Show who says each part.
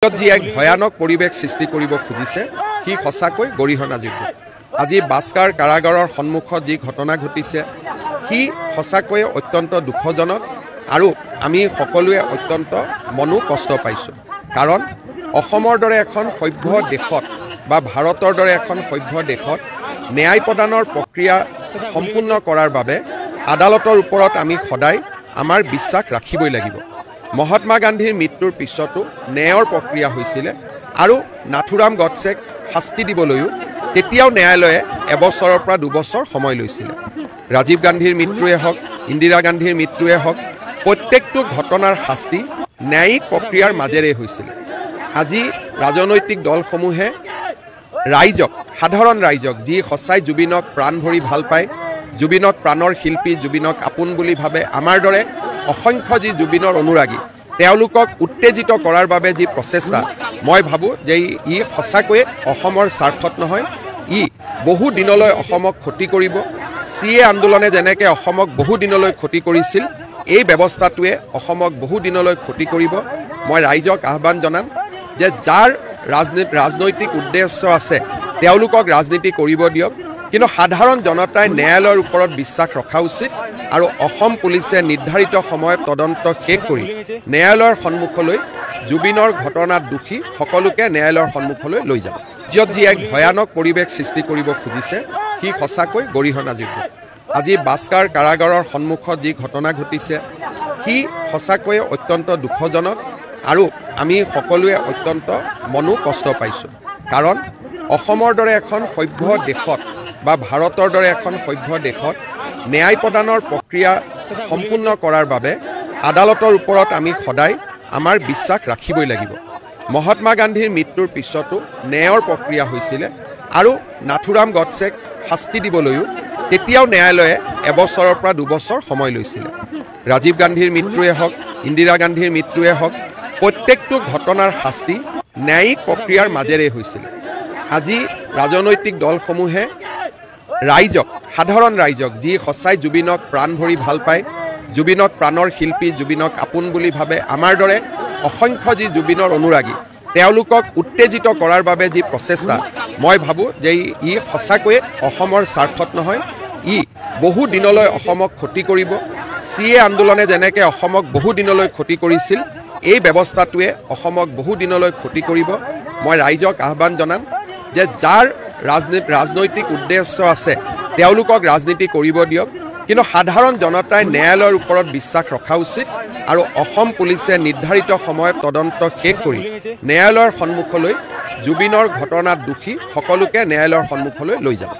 Speaker 1: যি এক ভয়ানক পৰিৱেশ সৃষ্টি কৰিব খুজিছে কি সঁচাকৈ গৰিহণাযোগ্য। আজি বাস্কাৰ কাৰাগাৰৰ সন্মুখত যি ঘটনা ঘটিছে কি সঁচাকৈ অত্যন্ত দুখজনক আৰু আমি সকলোৱে অত্যন্ত মনো কষ্ট পাইছোঁ। কাৰণ অসমৰ দৰে এখন সভ্য দেশত বা ভাৰতৰ দৰে এখন সভ্য দেশত ন্যায় প্ৰদানৰ প্ৰক্ৰিয়া সম্পূৰ্ণ কৰাৰ বাবে আদালতৰ ওপৰত আমি সদায় আমাৰ বিশ্বাস ৰাখিবই লাগিব। মহাত্মা গান্ধীৰ মৃত্যুৰ পিছতো ন্যায়ৰ প্ৰক্ৰিয়া হৈছিলে আৰু নাথুৰাম গডছেক শাস্তি দিবলৈও তেতিয়াও ন্যায়ালয়ে এবছৰৰ পৰা 2 বছৰ সময় লৈছিলে। ৰাজীৱ গান্ধীৰ মৃত্যুৱে হওক, ইন্দিৰা গান্ধীৰ মৃত্যুৱে হওক, প্ৰত্যেকটো ঘটনাৰ শাস্তি ন্যায়িক প্ৰক্ৰিয়াৰ মাজেৰে হৈছিলে। আজি ৰাজনৈতিক দলসমূহে ৰাইজক, সাধাৰণ ৰাইজক যি সঁচাই জুবিনক প্ৰাণ ভৰি ভাল পায়, জুবিনক প্ৰাণৰ শিল্পী, জুবিনক আপোন বুলি ভাবে, আমাৰ দৰে অসংখ্য যি জুবিনৰ অনুৰাগী তেওঁলোকক উত্তেজিত কৰাৰ বাবে যি প্ৰচেষ্টা, মই ভাবোঁ যে ই সঁচাকৈয়ে অসমৰ স্বাৰ্থত নহয়, ই বহু দিনলৈ অসমক ক্ষতি কৰিব। CA আন্দোলনে যেনেকৈ অসমক বহু দিনলৈ ক্ষতি কৰিছিল, এই ব্যৱস্থাটোৱে অসমক বহু দিনলৈ ক্ষতি কৰিব। মই ৰাইজক আহ্বান জনাম যে যাৰ ৰাজনৈতিক উদ্দেশ্য আছে তেওঁলোকক ৰাজনীতি কৰিব দিয়ক, কিন্তু সাধাৰণ জনতাই ন্যায়ালয়ৰ ওপৰত বিশ্বাস ৰখা উচিত আৰু অসম পুলিচে নিৰ্ধাৰিত সময়ত তদন্ত শেষ কৰি ন্যায়ালয়ৰ সন্মুখলৈ জুবিনৰ ঘটনাত দোষী সকলোকে ন্যায়ালয়ৰ সন্মুখলৈ লৈ যাব। যি এক ভয়ানক পৰিৱেশ সৃষ্টি কৰিব খুজিছে সি সঁচাকৈ গৰিহণাযোগ্য। আজি বাস্কাৰ কাৰাগাৰৰ সন্মুখত যি ঘটনা ঘটিছে সি সঁচাকৈয়ে অত্যন্ত দুখজনক আৰু আমি সকলোৱে অত্যন্ত মনো কষ্ট পাইছোঁ। কাৰণ অসমৰ দৰে এখন সভ্য দেশত বা ভাৰতৰ দৰে এখন সভ্য দেশত ন্যায় প্ৰদানৰ প্ৰক্ৰিয়া সম্পূৰ্ণ কৰাৰ বাবে আদালতৰ ওপৰত আমি সদায় আমাৰ বিশ্বাস ৰাখিবই লাগিব। মহাত্মা গান্ধীৰ মৃত্যুৰ পিছতো ন্যায়ৰ প্ৰক্ৰিয়া হৈছিলে আৰু নাথুৰাম গডছেক শাস্তি দিবলৈও তেতিয়াও ন্যায়ালয়ে এবছৰৰ পৰা 2 বছৰ সময় লৈছিলে। ৰাজীৱ গান্ধীৰ মৃত্যুৱে হওক, ইন্দিৰা গান্ধীৰ মৃত্যুৱে হওক, প্ৰত্যেকটো ঘটনাৰ শাস্তি ন্যায়িক প্ৰক্ৰিয়াৰ মাজেৰে হৈছিলে। আজি ৰাজনৈতিক দলসমূহে ৰাইজক, সাধাৰণ ৰাইজক যি সঁচাই জুবিনক প্ৰাণ ভৰি ভাল পায়, জুবিনক প্ৰাণৰ শিল্পী, জুবিনক আপোন বুলি ভাবে, আমাৰ দৰে অসংখ্য যি জুবিনৰ অনুৰাগী তেওঁলোকক উত্তেজিত কৰাৰ বাবে যি প্ৰচেষ্টা, মই ভাবোঁ যে ই সঁচাকৈয়ে অসমৰ স্বাৰ্থত নহয়, ই বহু দিনলৈ অসমক ক্ষতি কৰিব। CA আন্দোলনে যেনেকৈ অসমক বহু দিনলৈ ক্ষতি কৰিছিল, এই ব্যৱস্থাটোৱে অসমক বহু দিনলৈ ক্ষতি কৰিব। মই ৰাইজক আহ্বান জনাম যে যাৰ ৰাজনৈতিক উদ্দেশ্য আছে তেওঁলোকক ৰাজনীতি কৰিব দিয়ক, কিন্তু সাধাৰণ জনতাই ন্যায়ালয়ৰ ওপৰত বিশ্বাস ৰখা উচিত আৰু অসম পুলিচে নিৰ্ধাৰিত সময়ত তদন্ত শেষ কৰি ন্যায়ালয়ৰ সন্মুখলৈ জুবিনৰ ঘটনাত দোষী সকলোকে ন্যায়ালয়ৰ সন্মুখলৈ লৈ যাব।